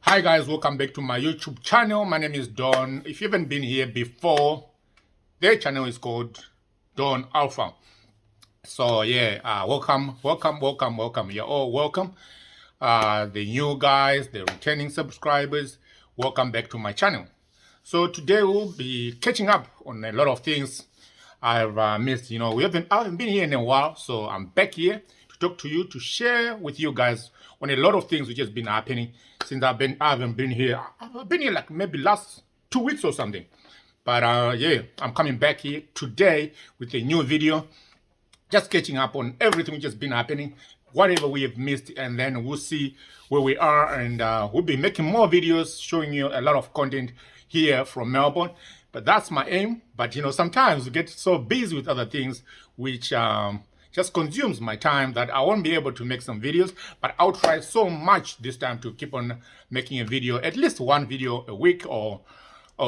Hi guys, welcome back to my YouTube channel. My name is Don. If you haven't been here before, their channel is called Don Alpha. So yeah, welcome. You're all welcome. The new guys, the returning subscribers, welcome back to my channel. So today we'll be catching up on a lot of things I've missed. I haven't been here in a while, so I'm back here to talk to you, to share with you guys on a lot of things which has been happening since I haven't been here. I've been here like maybe last 2 weeks or something. But yeah, I'm coming back here today with a new video, just catching up on everything which has been happening, whatever we have missed, and then we'll see where we are, and we'll be making more videos showing you a lot of content here from Melbourne. But that's my aim. But sometimes we get so busy with other things which just consumes my time that I won't be able to make some videos. But I'll try so much this time to keep on making a video, at least one video a week or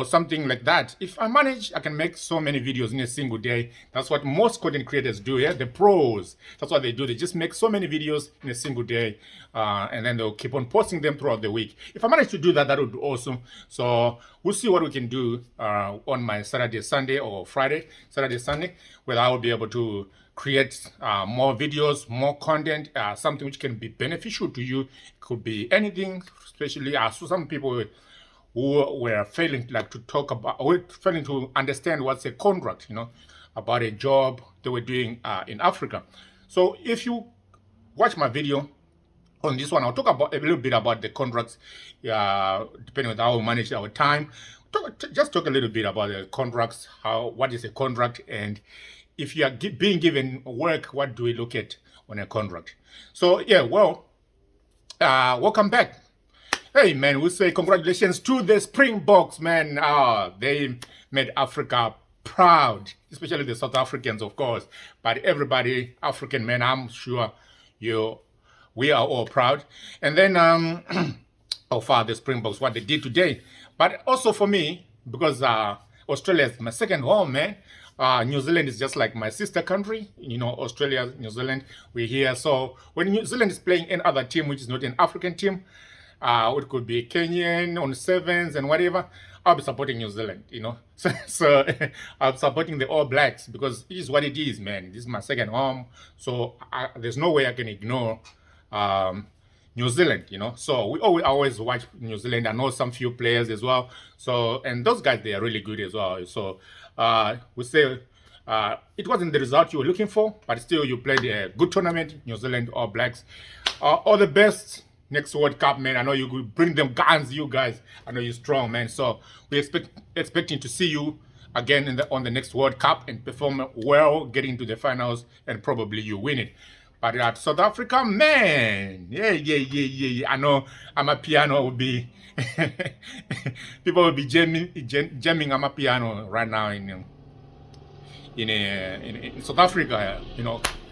something like that. If I manage, I can make so many videos in a single day. That's what most content creators do, yeah? The pros, that's what they do. They just make so many videos in a single day, and then they'll keep on posting them throughout the week. If I manage to do that, that would be awesome. So we'll see what we can do on my Saturday, Sunday, or Friday, Saturday, Sunday, where I will be able to create more videos, more content, something which can be beneficial to you. It could be anything, especially so some people who were failing failing to understand what's a contract, about a job they were doing in Africa. So if you watch my video on this one, I'll talk about a little bit about the contracts, depending on how we manage our time. Just talk a little bit about the contracts, what is a contract, and if you are being given work, what do we look at on a contract? So yeah, well, welcome back. Hey man, we say congratulations to the Springboks, man. They made Africa proud, especially the South Africans, of course. But everybody, African men, I'm sure we are all proud. And then how far the Springboks, what they did today. But also for me, because Australia is my second home, man. New Zealand is just like my sister country. Australia, New Zealand, we're here. So when New Zealand is playing any other team which is not an African team, it could be Kenyan on sevens and whatever, I'll be supporting New Zealand, So I'm supporting the All Blacks because it is what it is, man. This is my second home. So there's no way I can ignore New Zealand, So we always watch New Zealand. I know some few players as well. So, and those guys, they are really good as well. So we say it wasn't the result you were looking for, but still you played a good tournament, New Zealand All Blacks. All the best next World Cup, man. I know you could bring them guns, you guys. I know you're strong, man. So we expecting to see you again on the next World Cup and perform well, getting to the finals, and probably you win it. But at South Africa, man, yeah. I know Amapiano will be people will be jamming Amapiano right now in South Africa,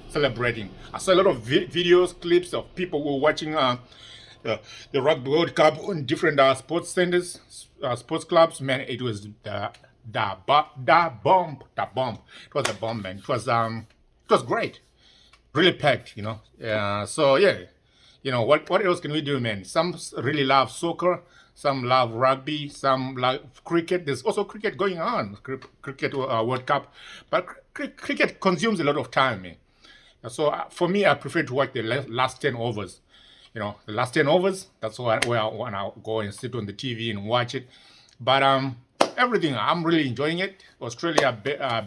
celebrating. I saw a lot of videos, clips of people who were watching the Rugby World Cup on different sports centers, sports clubs. Man, it was the bomb. It was a bomb, man. It was great, really packed, So yeah, what else can we do, man? Some really love soccer. Some love rugby, some love cricket. There's also cricket going on, cricket World Cup. But cricket consumes a lot of time, man. So for me, I prefer to watch the last 10 overs. The last 10 overs, that's where I want to go and sit on the TV and watch it. But everything, I'm really enjoying it. Australia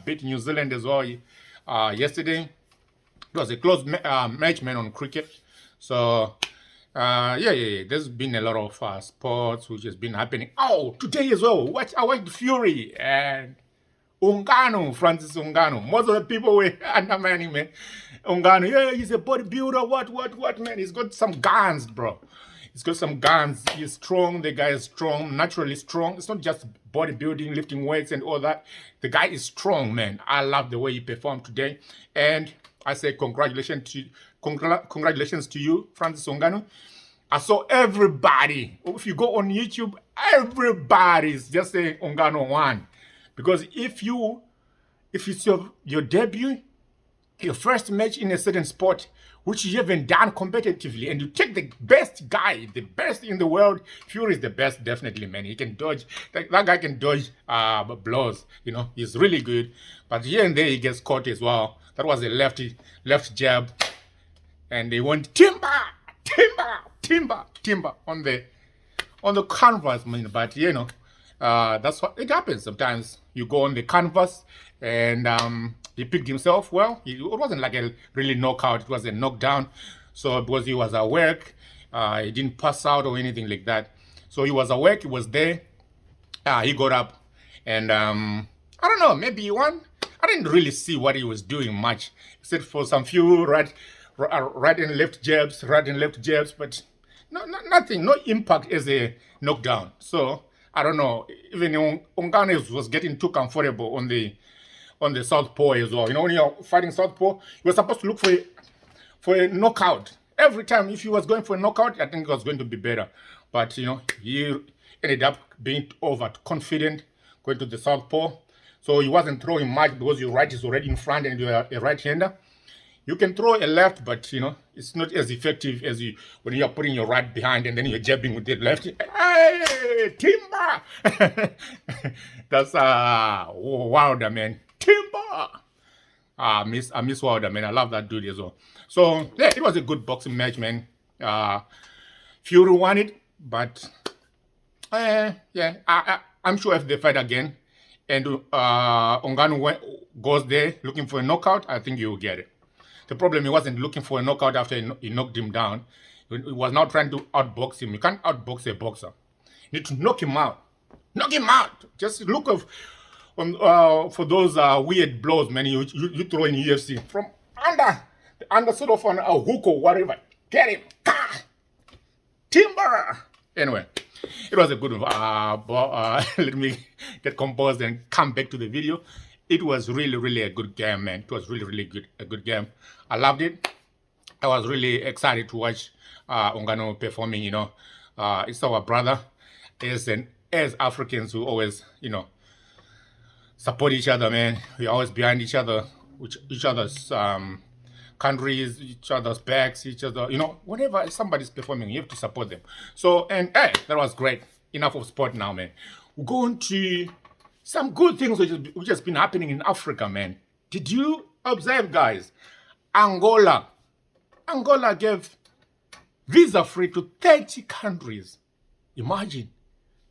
beat New Zealand as well yesterday. It was a close match, man, on cricket. So, yeah. There's been a lot of sports which has been happening. Oh, today as well, I watched Fury and Ngannou, Francis Ngannou. Most of the people were undermining, man. Ngannou, yeah, he's a bodybuilder. What, man? He's got some guns, bro. He's got some guns. He's strong. The guy is strong, naturally strong. It's not just bodybuilding, lifting weights and all that. The guy is strong, man. I love the way he performed today. And I say congratulations to you, Francis Ngannou. I saw everybody. If you go on YouTube, everybody's just saying Ngannou won. Because if it's your debut, your first match in a certain sport which you haven't done competitively, and you take the best guy, the best in the world. Fury is the best, definitely, man. He can dodge. That guy can dodge blows. You know, he's really good. But here and there he gets caught as well. That was a left jab, and they went timber on the canvas, man. But you know, that's what it happens sometimes. You go on the canvas, and he picked himself well. It wasn't like a really knockout. It was a knockdown. So because he was awake, he didn't pass out or anything like that. So he was awake. He was there. He got up, and I don't know. Maybe he won. I didn't really see what he was doing much, except for some few right and left jabs, but nothing, no impact as a knockdown. So I don't know. Even Ngannou was getting too comfortable on the southpaw as well. You know, when you're fighting southpaw, you're supposed to look for a knockout. Every time, if he was going for a knockout, I think it was going to be better. But, you know, he ended up being overconfident, going to the southpaw. So he wasn't throwing much because your right is already in front and you're a right-hander. You can throw a left, but, you know, it's not as effective as when you're putting your right behind and then you're jabbing with the left. Hey, timber! That's Wilder, man. Timber! I miss Wilder, man. I love that dude as well. So, yeah, it was a good boxing match, man. Fury won it, but, yeah, I'm sure if they fight again and Ngannou goes there looking for a knockout, I think he will get it. The problem, he wasn't looking for a knockout after he knocked him down. He was now trying to outbox him. You can't outbox a boxer. You need to knock him out. Knock him out. Just look for those weird blows, man, you throw in UFC. From under sort of on a hook or whatever. Get him. Timber. Anyway, it was a good let me get composed and come back to the video. It was really a good game, man. It was really a good game. I loved it. I was really excited to watch Ngannou performing, you know. It's our brother. As Africans who always, you know, support each other, man. We're always behind each other, each other's countries, each other's backs, each other, you know, whenever somebody's performing, you have to support them. So, and hey, that was great. Enough of sport now, man. We're going to some good things which has been happening in Africa, man. Did you observe, guys? Angola gave visa-free to 30 countries. Imagine.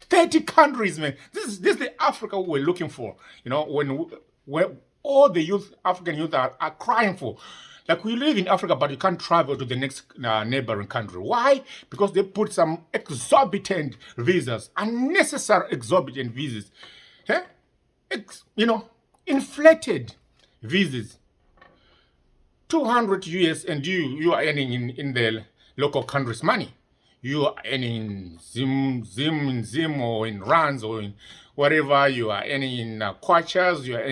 30 countries, man. This is the Africa we're looking for. You know, when all the African youth are crying for. Like, we live in Africa, but you can't travel to the next neighboring country. Why? Because they put some exorbitant visas, unnecessary exorbitant visas. You know, inflated visas. 200 US and you are earning in the local country's money. You are earning in Zim or in rands or in whatever. You are earning in kwachas, you are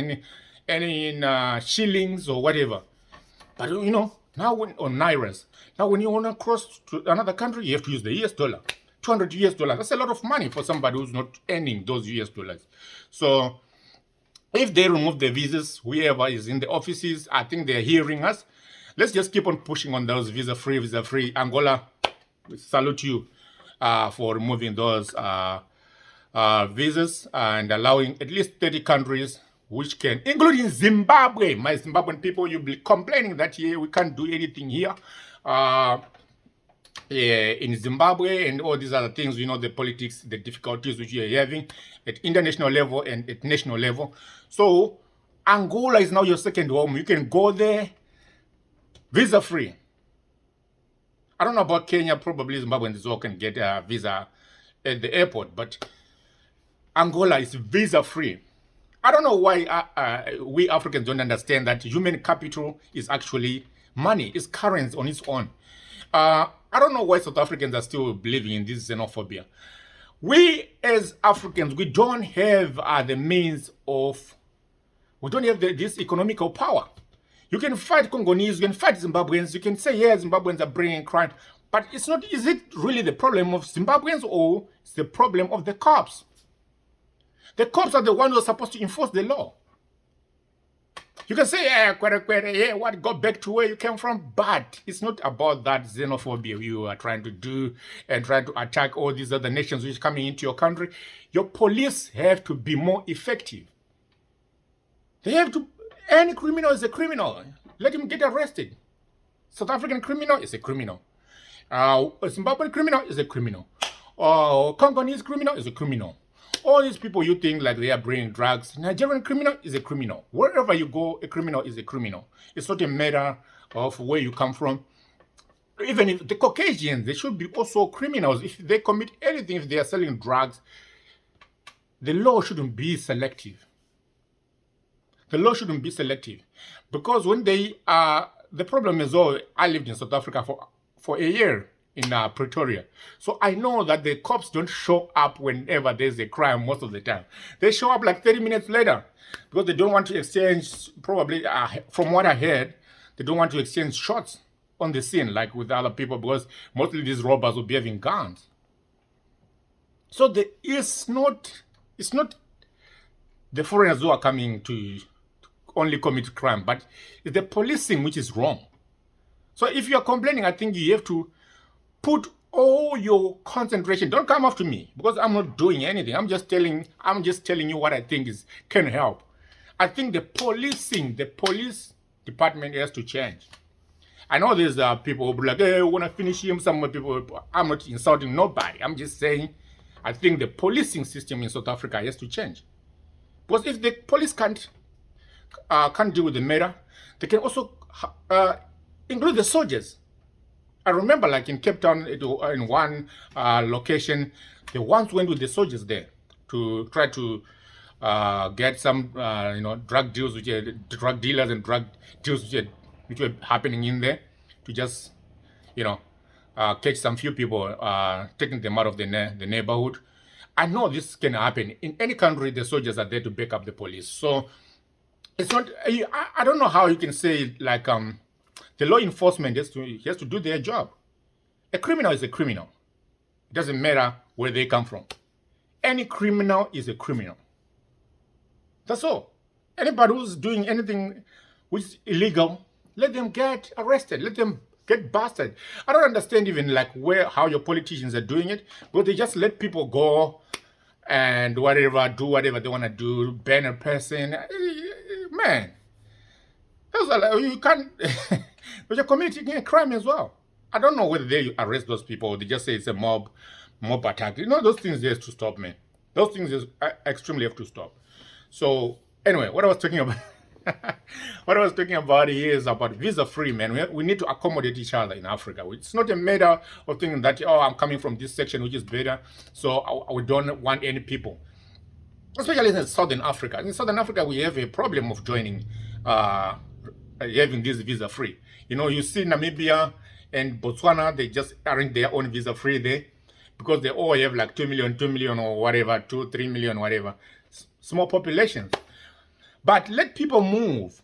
earning in shillings or whatever. But you know, now on nairas, now when you want to cross to another country, you have to use the US dollar. 200 US dollars. That's a lot of money for somebody who's not earning those US dollars. So if they remove the visas, whoever is in the offices, I think they're hearing us. Let's just keep on pushing on those visa-free. Angola, salute you for removing those visas and allowing at least 30 countries which can, including Zimbabwe. My Zimbabwean people, you'll be complaining that here we can't do anything here. In Zimbabwe and all these other things, you know, the politics, the difficulties which you're having at international level and at national level. So Angola is now your second home. You can go there visa-free. I don't know about Kenya. Probably Zimbabweans as well can get a visa at the airport, but Angola is visa-free. I don't know why we Africans don't understand that human capital is actually money. It's currency on its own. I don't know why South Africans are still believing in this xenophobia. We as Africans, we don't have the means of, we don't have this economical power. You can fight Congolese, you can fight Zimbabweans, you can say, yeah, Zimbabweans are bringing crime. But it's not, is it really the problem of Zimbabweans or it's the problem of the cops? The cops are the ones who are supposed to enforce the law. You can say, yeah, yeah, what, go back to where you came from, but it's not about that xenophobia you are trying to do and trying to attack all these other nations which are coming into your country. Your police have to be more effective. They have to, any criminal is a criminal. Let him get arrested. South African criminal is a criminal. A Zimbabwean criminal is a criminal. Congolese criminal is a criminal. All these people you think like they are bringing drugs, Nigerian criminal is a criminal. Wherever you go, a criminal is a criminal. It's not a matter of where you come from. Even if the Caucasians, they should be also criminals. If they commit anything, if they are selling drugs, the law shouldn't be selective. The law shouldn't be selective. Because when they are, the problem is, I lived in South Africa for a year in Pretoria. So I know that the cops don't show up whenever there's a crime most of the time. They show up like 30 minutes later because they don't want to exchange, probably, from what I heard, they don't want to exchange shots on the scene like with other people because mostly these robbers will be having guns. So it's not the foreigners who are coming to only commit crime, but it's the policing which is wrong. So if you are complaining, I think you have to put all your concentration. Don't come after me because I'm not doing anything. I'm just telling you what I think can help. I think the police department has to change. I know there's people who be like, hey, I want to finish him. Some people, I'm not insulting nobody. I'm just saying, I think the policing system in South Africa has to change. Because if the police can't deal with the matter, they can also include the soldiers. I remember, like in Cape Town, in one location, they once went with the soldiers there to try to get some, drug deals, drug dealers and drug deals which were happening in there, to just, catch some few people, taking them out of the neighborhood. I know this can happen in any country. The soldiers are there to back up the police. So it's not. I don't know how you can say like the law enforcement has to do their job. A criminal is a criminal. It doesn't matter where they come from. Any criminal is a criminal. That's all. Anybody who's doing anything which is illegal, let them get arrested. Let them get busted. I don't understand even like how your politicians are doing it, but they just let people go and do whatever they want to do, ban a person. Man, you can't. But you're committing a crime as well. I don't know whether they arrest those people or they just say it's a mob attack. Those things have to stop, man. Those things extremely have to stop. So anyway, what I was talking about here is about visa-free, man. We need to accommodate each other in Africa. It's not a matter of thinking that, I'm coming from this section which is better, so we don't want any people. Especially in Southern Africa. In Southern Africa, we have a problem of joining, having this visa-free. You see Namibia and Botswana, they just aren't their own visa-free there because they all have like 2 million or whatever, 2-3 million, whatever. Small populations. But let people move.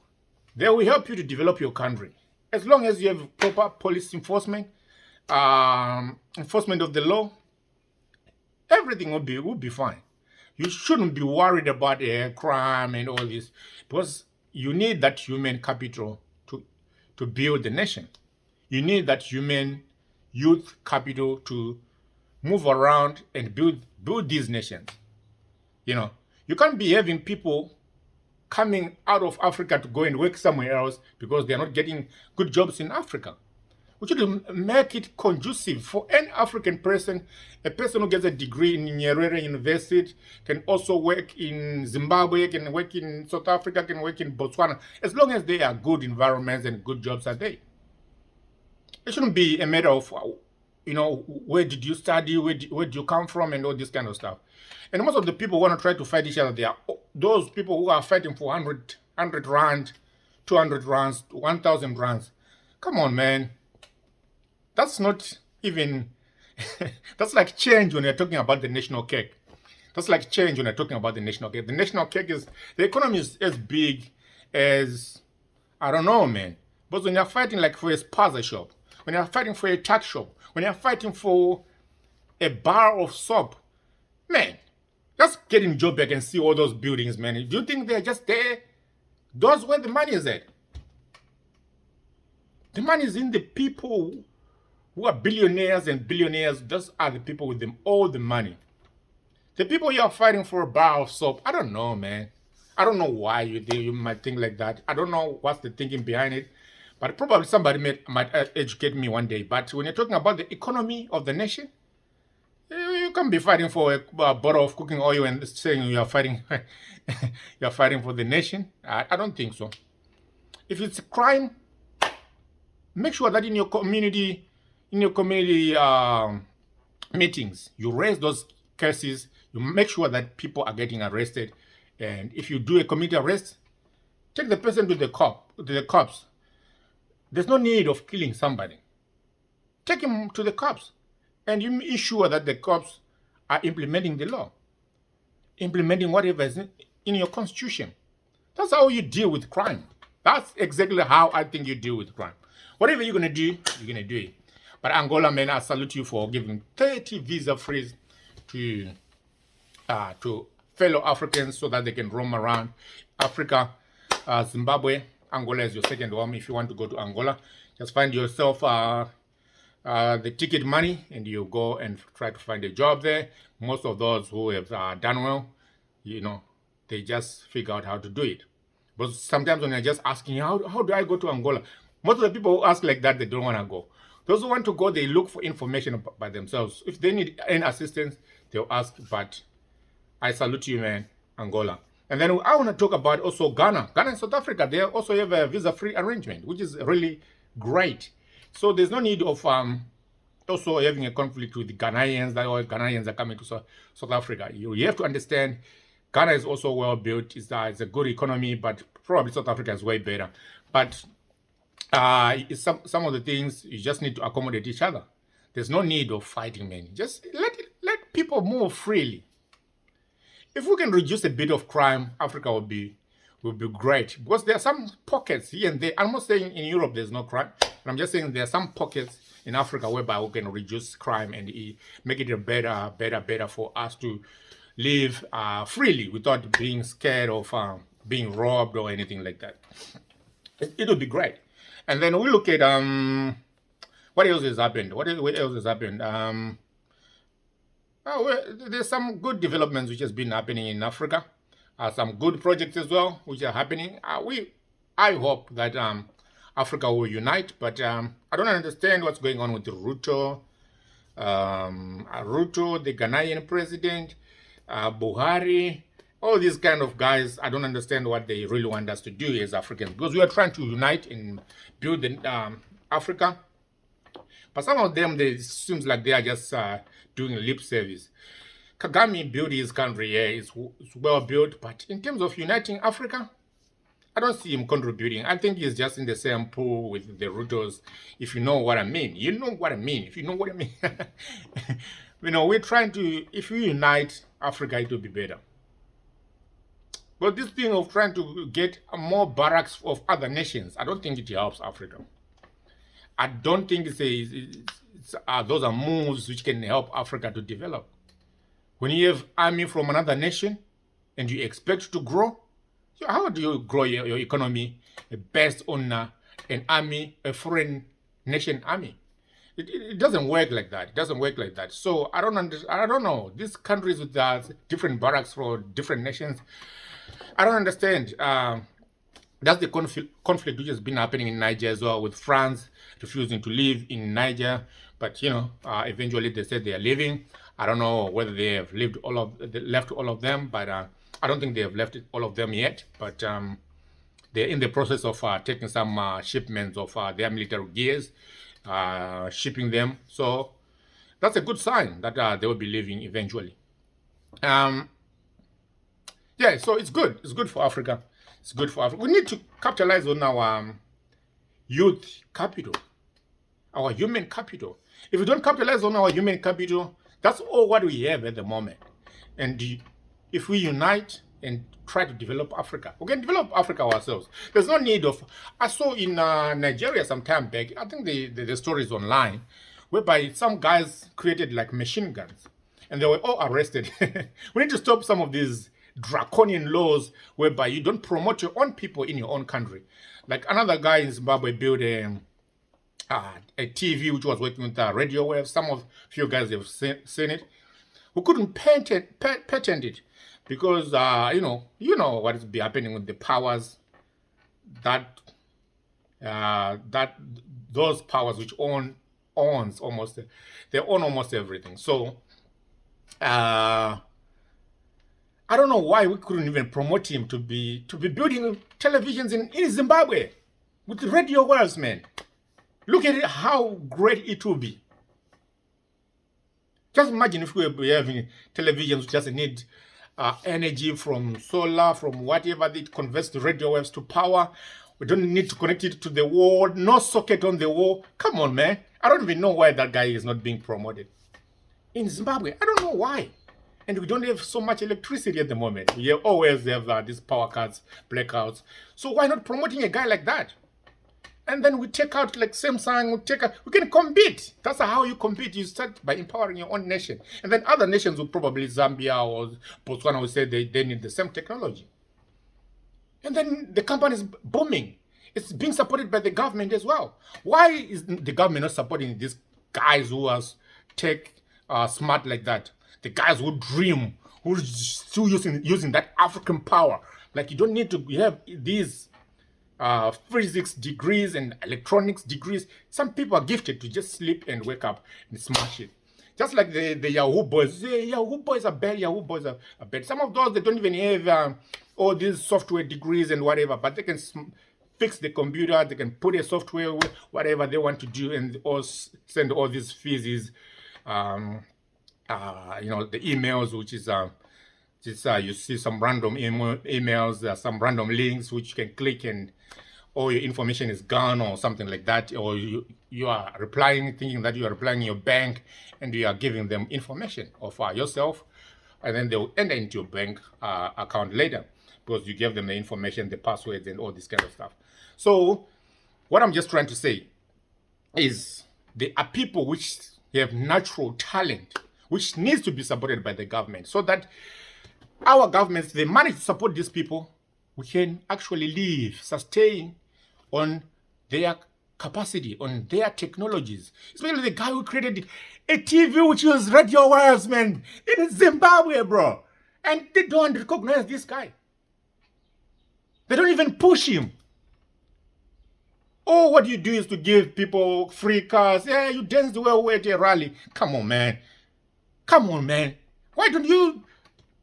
They will help you to develop your country. As long as you have proper police enforcement, enforcement of the law, everything will be fine. You shouldn't be worried about crime and all this, because you need that human capital to build the nation. You need that human youth capital to move around and build these nations. You can't be having people coming out of Africa to go and work somewhere else because they're not getting good jobs in Africa. We should make it conducive for any African person. A person who gets a degree in Nyerere University can also work in Zimbabwe, can work in South Africa, can work in Botswana, as long as they are good environments and good jobs are there. It shouldn't be a matter of, where did you study, where do you come from, and all this kind of stuff. And most of the people want to try to fight each other. They are those people who are fighting for 100 rand, 200 rands, 1,000 rands. Come on, man. That's not even, that's like change when you're talking about the national cake. That's like change when you're talking about the national cake. The national cake the economy is as big as, I don't know, man. But when you're fighting like for a spaza shop, when you're fighting for a tax shop, when you're fighting for a bar of soap, man, just get in Joburg and see all those buildings, man. Do you think they're just there Those where the money is at. The money is in the people who are billionaires and billionaires. Those are the people with them all the money. The people you are fighting for a bar of soap, I don't know, man. I don't know why you might think like that. I don't know what's the thinking behind it. But probably somebody might educate me one day. But when you're talking about the economy of the nation, you can't be fighting for a bottle of cooking oil and saying you are fighting you are fighting for the nation. I don't think so. If it's a crime, make sure that in your community meetings, you raise those cases. You make sure that people are getting arrested. And if you do a community arrest, take the person to the cops. There's no need of killing somebody. Take him to the cops. And you ensure that the cops are implementing the law. Implementing whatever is in your constitution. That's how you deal with crime. That's exactly how I think you deal with crime. Whatever you're going to do, you're going to do it. But Angola, man, I salute you for giving 30 visa frees to fellow Africans so that they can roam around Africa. Zimbabwe, Angola is your second home. If you want to go to Angola, just find yourself the ticket money and you go and try to find a job there. Most of those who have done well, they just figure out how to do it. But sometimes when you're just asking, how do I go to Angola? Most of the people who ask like that, they don't want to go. Those who want to go, they look for information by themselves. If they need any assistance, they'll ask. But I salute you, man, Angola. And then I want to talk about also Ghana. Ghana and South Africa, they also have a visa-free arrangement, which is really great. So there's no need of also having a conflict with the Ghanaians, that all Ghanaians are coming to South Africa. You have to understand, Ghana is also well built. It's a good economy, but probably South Africa is way better. But some of the things, you just need to accommodate each other. There's no need of fighting, man. Just let people move freely. If we can reduce a bit of crime, Africa will be great. Because there are some pockets here and there. I'm not saying in Europe there's no crime. But I'm just saying there are some pockets in Africa whereby we can reduce crime and make it better for us to live freely without being scared of being robbed or anything like that. It would be great. And then we look at what else has happened? What else has happened? There's some good developments which has been happening in Africa. Some good projects as well which are happening. I hope that Africa will unite, but I don't understand what's going on with Ruto, the Ghanaian president, Buhari, all these kind of guys. I don't understand what they really want us to do as Africans, because we are trying to unite and build Africa. But some of them, it seems like they are just doing lip service. Kagame built his country, yeah, it's well built, but in terms of uniting Africa, I don't see him contributing. I think he's just in the same pool with the Rutos, if you know what I mean. You know what I mean, if you know what I mean. We're trying to, if we unite Africa, it will be better. But this thing of trying to get more barracks of other nations, I don't think it helps Africa. I don't think those are moves which can help Africa to develop. When you have army from another nation and you expect to grow, how do you grow your economy based on an army, a foreign nation army? It doesn't work like that. It doesn't work like that. So I don't know. These countries with different barracks for different nations, I don't understand. That's the conflict which has been happening in Niger as well, with France refusing to live in Niger. But eventually they said they are leaving. I don't know whether they have left all of them, but I don't think they have left all of them yet. But they're in the process of taking some shipments of their military gears, shipping them. So that's a good sign that they will be leaving eventually. Yeah, so it's good. It's good for Africa. It's good for Africa. We need to capitalize on our youth capital, our human capital. If we don't capitalize on our human capital, that's all what we have at the moment. And if we unite and try to develop Africa, we can develop Africa ourselves. There's no need of... I saw in Nigeria some time back, I think the story is online, whereby some guys created like machine guns and they were all arrested. We need to stop some of these draconian laws whereby you don't promote your own people in your own country. Like another guy in Zimbabwe built a TV which was working with radio waves. Some of you guys have seen it. We couldn't patent it because you know what is happening with the powers that those powers which owns almost, they own almost everything. So I don't know why we couldn't even promote him to be building televisions in Zimbabwe with radio waves, man. Look at it, how great it will be. Just imagine if we were having televisions which just need energy from solar, from whatever that converts the radio waves to power. We don't need to connect it to the wall, no socket on the wall. Come on, man. I don't even know why that guy is not being promoted. In Zimbabwe, I don't know why. And we don't have so much electricity at the moment. We always have these power cuts, blackouts. So why not promoting a guy like that? And then we take out like Samsung, we can compete. That's how you compete. You start by empowering your own nation. And then other nations will probably, Zambia or Botswana will say they need the same technology. And then the company is booming. It's being supported by the government as well. Why is the government not supporting these guys who are tech smart like that? The guys who dream, who are still using that African power. Like you don't need to have these physics degrees and electronics degrees. Some people are gifted to just sleep and wake up and smash it. Just like the Yahoo boys. The Yahoo boys are bad. Yahoo boys are bad. Some of those, they don't even have all these software degrees and whatever, but they can fix the computer. They can put a software with whatever they want to do and send all these fees. The emails, which is you see some random emails, some random links which you can click and all your information is gone or something like that, or you are replying thinking that you are replying your bank and you are giving them information of yourself, and then they will enter into your bank account later because you gave them the information, the passwords and all this kind of stuff. So what I'm just trying to say is there are people which have natural talent which needs to be supported by the government, so that our governments, they manage to support these people, we can actually live, sustain on their capacity, on their technologies. Especially the guy who created a TV which uses radio wires, man, in Zimbabwe, bro. And they don't recognize this guy. They don't even push him. Oh, what you do is to give people free cars. Yeah, you dance the way at a rally. Come on, man. Come on, man. Why don't you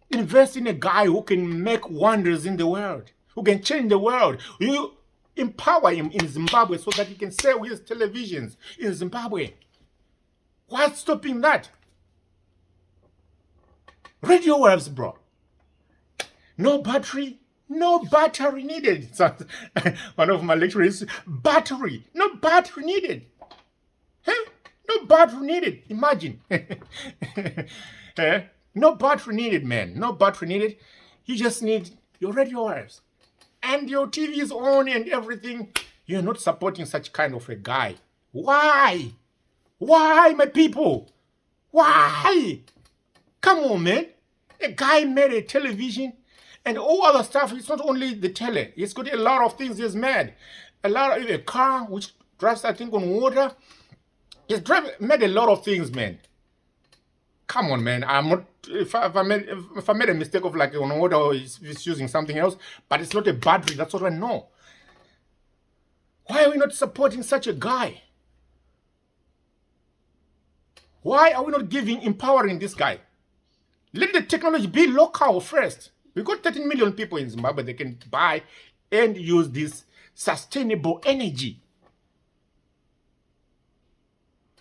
invest in a guy who can make wonders in the world, who can change the world? You empower him in Zimbabwe so that he can sell his televisions in Zimbabwe. What's stopping that? Radio waves, bro. No battery needed. So, one of my lecturers, no battery needed. Huh? No battery needed. Imagine. No battery needed, man. No battery needed. You just need your radio wires. And your TV is on and everything. You're not supporting such kind of a guy. Why? Why, my people? Why? Come on, man. A guy made a television and all other stuff. It's not only the tele. He's got a lot of things he's made. A car which drives, I think, on water. He's made a lot of things, man. Come on, man. I'm not. If I made a mistake of like on water, or he's using something else, but it's not a battery. That's what I know. Why are we not supporting such a guy? Why are we not empowering this guy? Let the technology be local first. We've got 13 million people in Zimbabwe. They can buy and use this sustainable energy.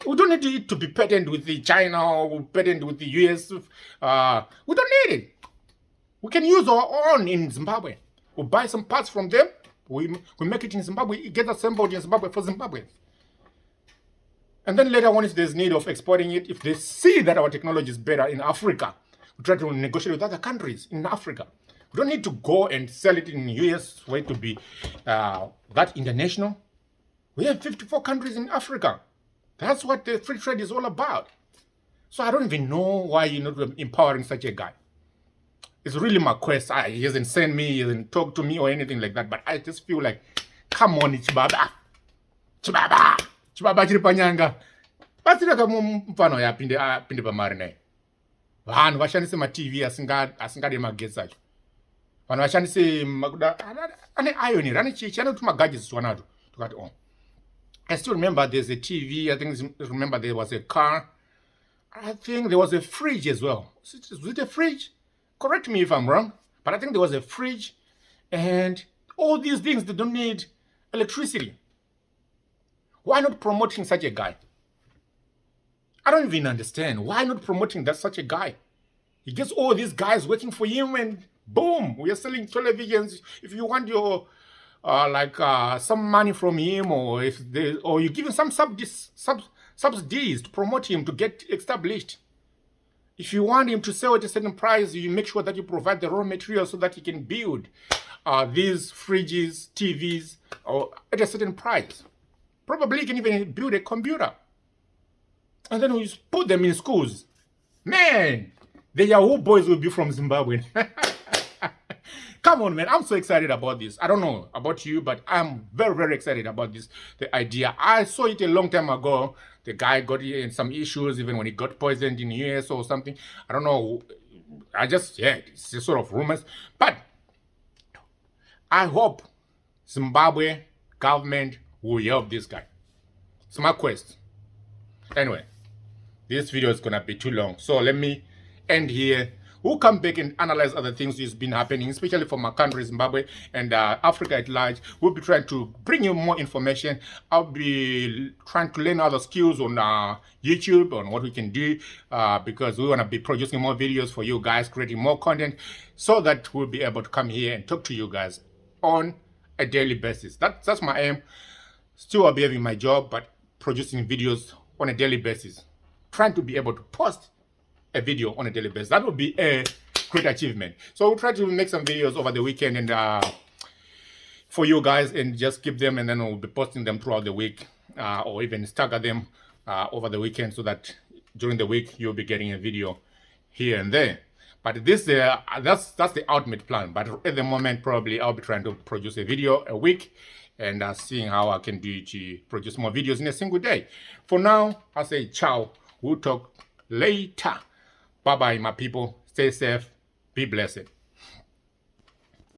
We don't need it to be patented with the China or patented with the US. We don't need it. We can use our own in Zimbabwe. We buy some parts from them. We make it in Zimbabwe. It gets assembled in Zimbabwe for Zimbabwe. And then later on, if there's need of exporting it, if they see that our technology is better in Africa, we try to negotiate with other countries in Africa. We don't need to go and sell it in the US way to be that international. We have 54 countries in Africa. That's what the free trade is all about. So I don't even know why you're not empowering such a guy. it's really my quest. He hasn't sent me, he hasn't talked to me or anything like that. But I just feel like, come on, Chibaba. Chibaba chiri panyanga. Batsira mfano ya pinde pamari naye. Vanhu vashandise ma-TV asingadi magetsi acho. Vanhu vashandise ane iron, ane chichi, ane tumagadgets twanato. Tukati, oh. I still remember there's a TV, I think remember there was a car. I think there was a fridge as well. Was it a fridge? Correct me if I'm wrong, but I think there was a fridge, and all these things, they don't need electricity. Why not promoting such a guy? I don't even understand. Why not promoting such a guy? He gets all these guys working for him, and boom, we are selling televisions. If you want your some money from him, or you give him some subsidies to promote him to get established. If you want him to sell at a certain price, you make sure that you provide the raw material so that he can build these fridges, TVs, or at a certain price. Probably you can even build a computer. And then we put them in schools. Man, the Yahoo boys will be from Zimbabwe. Come on, man. I'm so excited about this. I don't know about you, but I'm very, very excited about this. The idea. I saw it a long time ago. The guy got in some issues, even when he got poisoned in the US or something. I don't know. It's a sort of rumors. But I hope Zimbabwe government will help this guy. It's my quest. Anyway, this video is going to be too long. So let me end here. We'll come back and analyze other things that's been happening, especially for my country, Zimbabwe, and Africa at large. We'll be trying to bring you more information. I'll be trying to learn other skills on YouTube, on what we can do, because we want to be producing more videos for you guys, creating more content, so that we'll be able to come here and talk to you guys on a daily basis. That's my aim. Still, I'll be having my job, but producing videos on a daily basis. Trying to be able to post a video on a daily basis. That would be a great achievement. So we'll try to make some videos over the weekend and for you guys, and just keep them, and then we'll be posting them throughout the week, or even stagger them over the weekend, so that during the week you'll be getting a video here and there. But this that's the ultimate plan. But at the moment, probably I'll be trying to produce a video a week, and seeing how I can do to produce more videos in a single day. For now, I say ciao. We'll talk later. Bye-bye, my people. Stay safe. Be blessed.